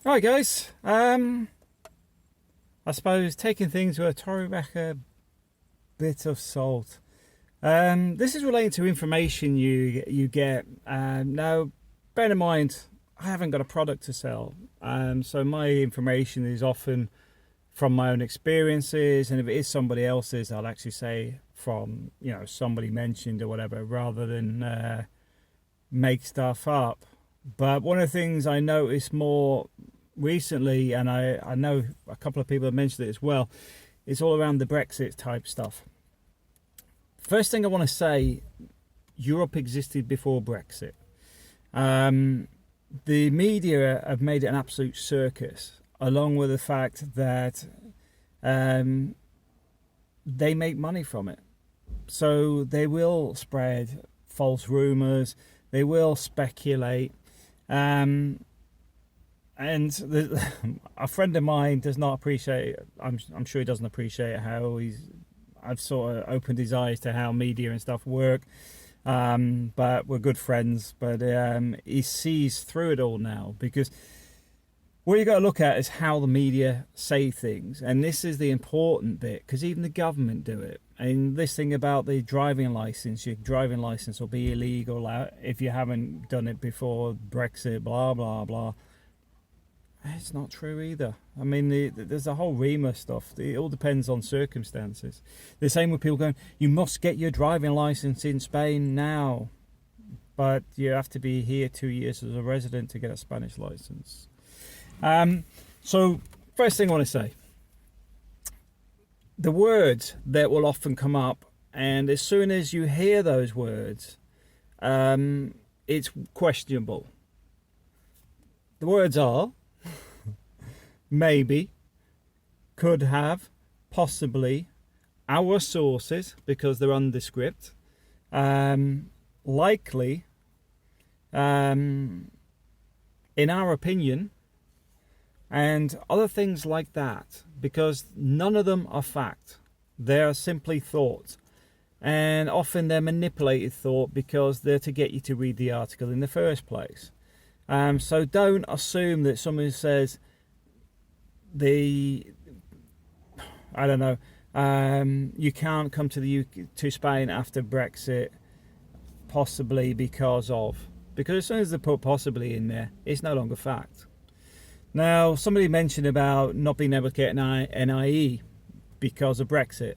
Right, guys. I suppose taking things with a Torrevieja bit of salt. This is related to information you get. Now, bear in mind, I haven't got a product to sell, so my information is often from my own experiences, and if it is somebody else's, I'll actually say from somebody mentioned or whatever, rather than make stuff up. But one of the things I noticed more recently, and I know a couple of people have mentioned it as well, it's all around the Brexit type stuff. First thing I want to say, Europe existed before Brexit. The media have made it an absolute circus, along with the fact that they make money from it. So they will spread false rumours, they will speculate. And a friend of mine does not appreciate, I'm sure he doesn't appreciate how I've sort of opened his eyes to how media and stuff work. But we're good friends, but he sees through it all now, because what you got to look at is how the media say things, and this is the important bit, because even the government do it. And this thing about the driving license, your driving license will be illegal if you haven't done it before Brexit, blah blah blah. It's not true either. I mean, there's a whole reamer stuff. It all depends on circumstances. The same with people going, you must get your driving license in Spain now, but you have to be here 2 years as a resident to get a Spanish license. So first thing I want to say, the words that will often come up, and as soon as you hear those words, it's questionable. The words are maybe, could have, possibly, our sources, because they're undescript, likely, in our opinion, and other things like that, because none of them are fact. They're simply thought, and often they're manipulated thought because they're to get you to read the article in the first place. So don't assume that someone says you can't come to Spain after Brexit, possibly because as soon as they put possibly in there, it's no longer fact. Now, somebody mentioned about not being able to get an NIE because of Brexit.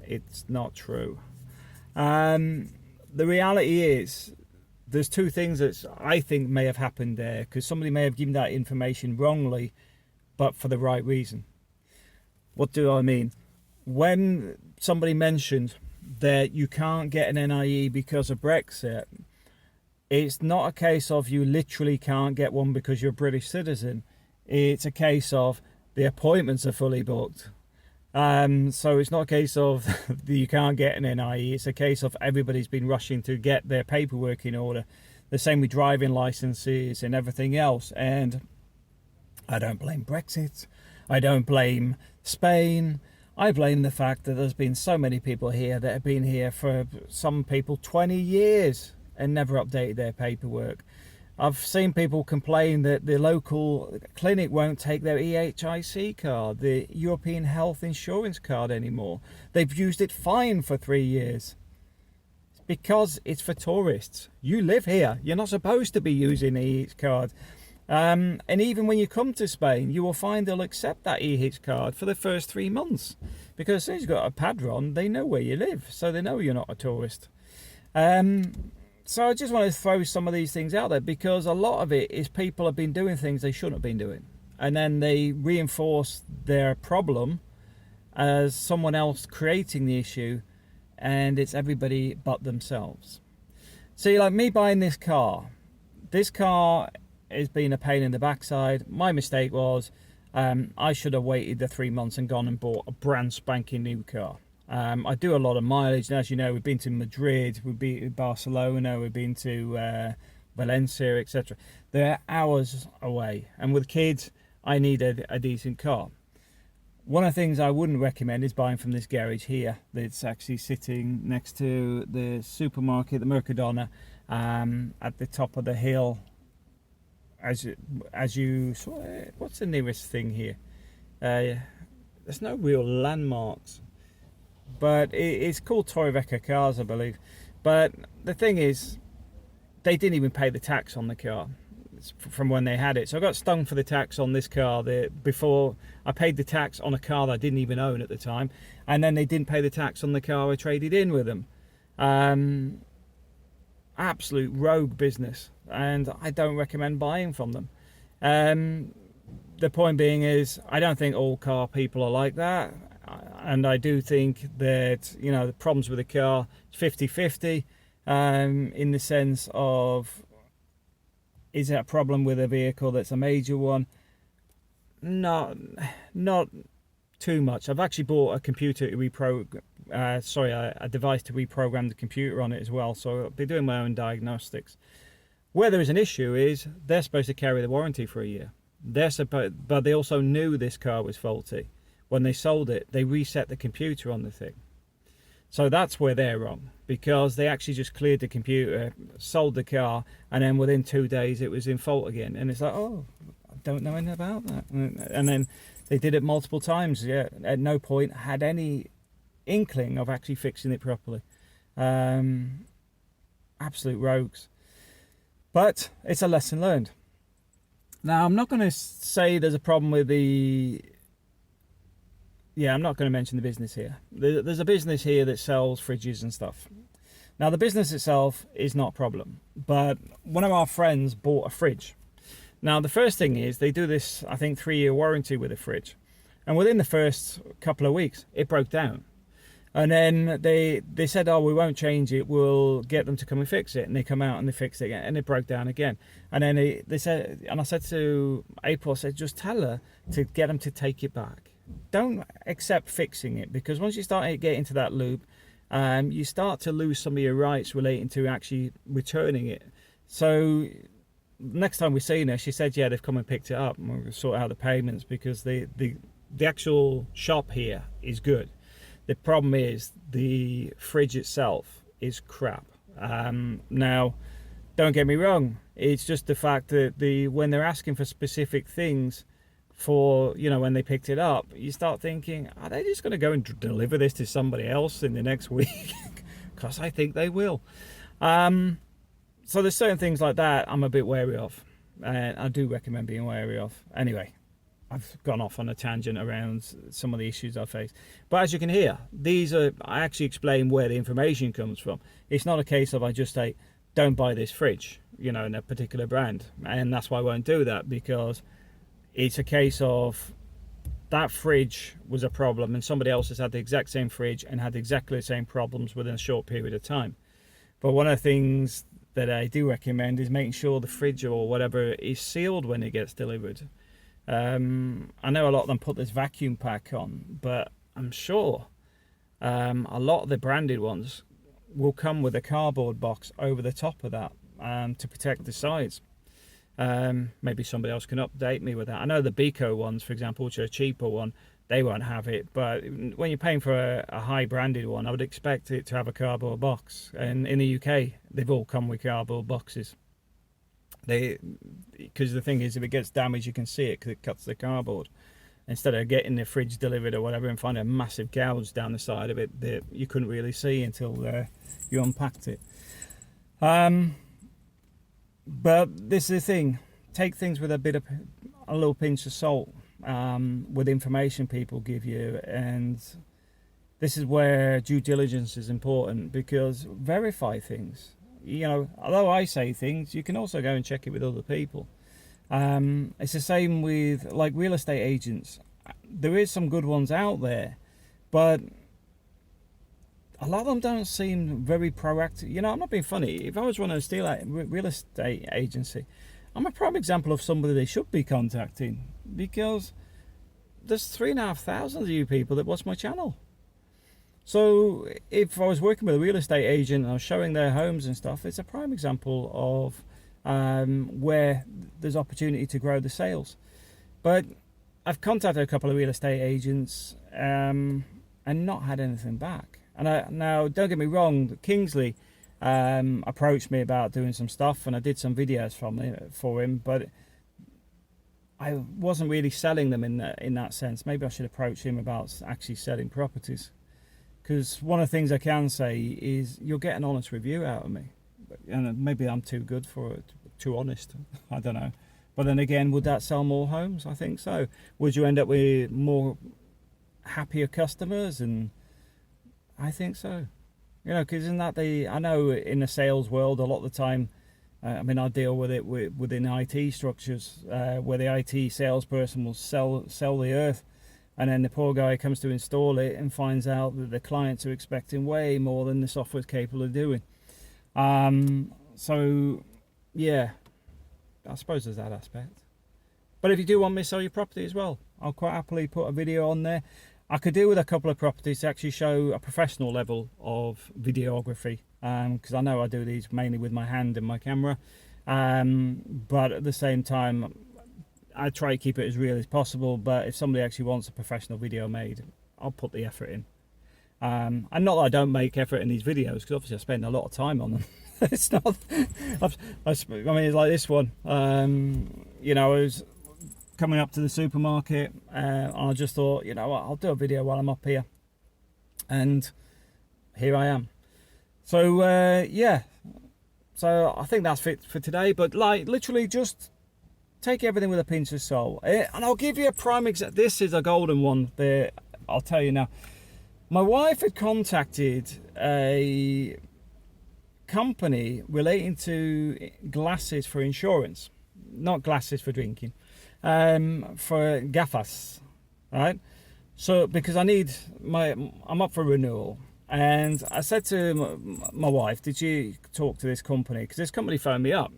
It's not true. The reality is, there's two things that I think may have happened there, because somebody may have given that information wrongly, but for the right reason. What do I mean? When somebody mentioned that you can't get an NIE because of Brexit, it's not a case of you literally can't get one because you're a British citizen. It's a case of the appointments are fully booked. So it's not a case of you can't get an NIE. It's a case of everybody's been rushing to get their paperwork in order. The same with driving licenses and everything else. And I don't blame Brexit. I don't blame Spain. I blame the fact that there's been so many people here that have been here for, some people, 20 years and never updated their paperwork. I've seen people complain that the local clinic won't take their EHIC card, the European Health Insurance card, anymore. They've used it fine for 3 years. It's because it's for tourists. You live here. You're not supposed to be using the EHIC card. And even when you come to Spain, you will find they'll accept that EHIC card for the first 3 months. Because as soon as you've got a padron, they know where you live. So they know you're not a tourist. So I just want to throw some of these things out there, because a lot of it is people have been doing things they shouldn't have been doing. And then they reinforce their problem as someone else creating the issue, and it's everybody but themselves. See, like me buying this car has been a pain in the backside. My mistake was I should have waited the 3 months and gone and bought a brand spanking new car. I do a lot of mileage, and as you know, we've been to Madrid, we've been to Barcelona, we've been to Valencia, etc. They're hours away, and with kids, I need a decent car. One of the things I wouldn't recommend is buying from this garage here that's actually sitting next to the supermarket, the Mercadona, at the top of the hill as you what's the nearest thing here? There's no real landmarks, but it's called Torrevieja Cars, I believe. But the thing is, they didn't even pay the tax on the car from when they had it. So I got stung for the tax on this car before I paid the tax on a car that I didn't even own at the time, and then they didn't pay the tax on the car I traded in with them. Absolute rogue business, and I don't recommend buying from them. The point being is, I don't think all car people are like that, and I do think that, you know, the problems with the car, 50-50, in the sense of, is it a problem with a vehicle that's a major one? Not too much. I've actually bought a computer to a device to reprogram the computer on it as well, so I'll be doing my own diagnostics. Where there is an issue is they're supposed to carry the warranty for a year. But they also knew this car was faulty. When they sold it, they reset the computer on the thing. So that's where they're wrong, because they actually just cleared the computer, sold the car, and then within 2 days it was in fault again. And it's like, oh, I don't know anything about that. And then they did it multiple times. Yeah, at no point had any inkling of actually fixing it properly. Absolute rogues. But it's a lesson learned. Now, I'm not going to say there's a problem with I'm not going to mention the business here. There's a business here that sells fridges and stuff. Now, the business itself is not a problem, but one of our friends bought a fridge. Now, the first thing is they do this, I think, 3-year warranty with a fridge. And within the first couple of weeks, it broke down. And then they said, oh, we won't change it, we'll get them to come and fix it. And they come out and they fixed it again, and it broke down again. And then they said, and I said to April, I said, just tell her to get them to take it back. Don't accept fixing it, because once you start getting into that loop, you start to lose some of your rights relating to actually returning it. So next time we seen her, she said, yeah, they've come and picked it up, and we'll sort out the payments, because the actual shop here is good. The problem is the fridge itself is crap. Now, don't get me wrong, it's just the fact that when they're asking for specific things for, you know, when they picked it up, you start thinking, are they just going to go and deliver this to somebody else in the next week? Because I think they will. So there's certain things like that I'm a bit wary of, and I do recommend being wary of. Anyway, I've gone off on a tangent around some of the issues I face. But as you can hear, I actually explain where the information comes from. It's not a case of I just say, don't buy this fridge, you know, in a particular brand. And that's why I won't do that, because it's a case of that fridge was a problem and somebody else has had the exact same fridge and had exactly the same problems within a short period of time. But one of the things that I do recommend is making sure the fridge or whatever is sealed when it gets delivered. I know a lot of them put this vacuum pack on, but I'm sure a lot of the branded ones will come with a cardboard box over the top of that to protect the sides. Maybe somebody else can update me with that. I know the Beco ones, for example, which are a cheaper one, they won't have it. But when you're paying for a high branded one, I would expect it to have a cardboard box. And in the UK, they've all come with cardboard boxes. Because the thing is, if it gets damaged, you can see it because it cuts the cardboard. Instead of getting the fridge delivered or whatever and finding a massive gouge down the side of it that you couldn't really see until you unpacked it. But this is the thing, take things with a little pinch of salt with information people give you, and this is where due diligence is important, because verify things. You know, although I say things, you can also go and check it with other people. It's the same with like real estate agents. There is some good ones out there, but a lot of them don't seem very proactive. You know, I'm not being funny. If I was running a real estate agency, I'm a prime example of somebody they should be contacting, because there's 3,500 of you people that watch my channel. So if I was working with a real estate agent and I was showing their homes and stuff, it's a prime example of where there's opportunity to grow the sales. But I've contacted a couple of real estate agents and not had anything back. And now, don't get me wrong, Kingsley approached me about doing some stuff, and I did some videos for him, but I wasn't really selling them in that sense. Maybe I should approach him about actually selling properties, because one of the things I can say is you'll get an honest review out of me. And maybe I'm too good for it, too honest. I don't know. But then again, would that sell more homes? I think so. Would you end up with more happier customers? And I think so. You know, because isn't that I know in the sales world, a lot of the time, I mean, I deal with it within IT structures, where the IT salesperson will sell the earth, and then the poor guy comes to install it and finds out that the clients are expecting way more than the software's capable of doing. So, yeah, I suppose there's that aspect. But if you do want me to sell your property as well, I'll quite happily put a video on there. I could do with a couple of properties to actually show a professional level of videography, because I know I do these mainly with my hand and my camera, but at the same time I try to keep it as real as possible. But if somebody actually wants a professional video made, I'll put the effort in. And not that I don't make effort in these videos, because obviously I spend a lot of time on them. It's not, I mean, it's like this one, you know, I was coming up to the supermarket, and I just thought, you know what, I'll do a video while I'm up here, and here I am. So yeah, so I think that's it for today. But like, literally just take everything with a pinch of salt. And I'll give you a prime example. This is a golden one there, I'll tell you now. My wife had contacted a company relating to glasses for insurance, not glasses for drinking, for gafas, right? So because I'm up for renewal, and I said to my wife, did you talk to this company? Because this company phoned me up,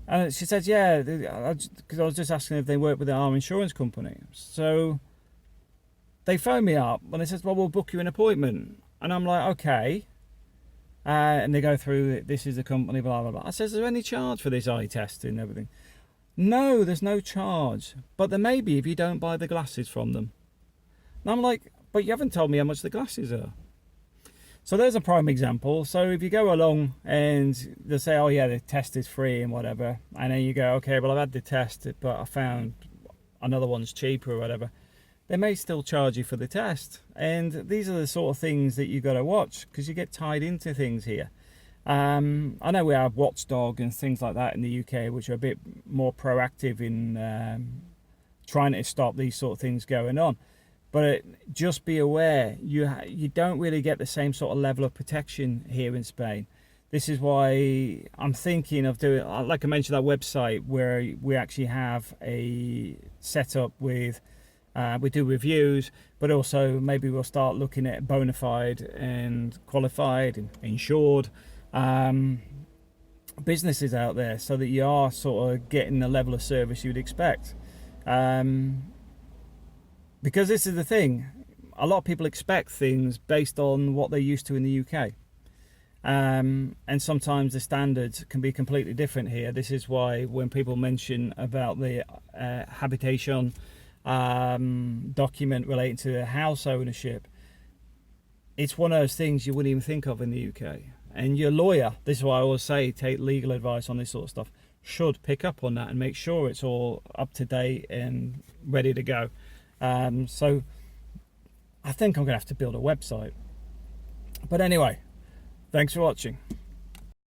and she said, yeah, because I was just asking if they work with our insurance company. So they phoned me up and they said, well, we'll book you an appointment. And I'm like, okay. And they go through, this is the company, blah, blah, blah. I said, is there any charge for this eye test and everything? No, there's no charge. But there may be if you don't buy the glasses from them. And I'm like, but you haven't told me how much the glasses are. So there's a prime example. So if you go along and they say, oh yeah, the test is free and whatever. And then you go, okay, well, I've had the test, but I found another one's cheaper or whatever. They may still charge you for the test. And these are the sort of things that you've got to watch, because you get tied into things here. I know we have Watchdog and things like that in the UK, which are a bit more proactive in trying to stop these sort of things going on. But just be aware, you don't really get the same sort of level of protection here in Spain. This is why I'm thinking of doing, like I mentioned, that website where we actually have a setup with, we do reviews, but also maybe we'll start looking at bona fide and qualified and insured businesses out there, so that you are sort of getting the level of service you'd expect. Because this is the thing, a lot of people expect things based on what they're used to in the UK. And sometimes the standards can be completely different here. This is why when people mention about the habitation document relating to house ownership, it's one of those things you wouldn't even think of in the UK. And your lawyer, this is why I always say, take legal advice on this sort of stuff, should pick up on that and make sure it's all up to date and ready to go. So I think I'm going to have to build a website. But anyway, thanks for watching.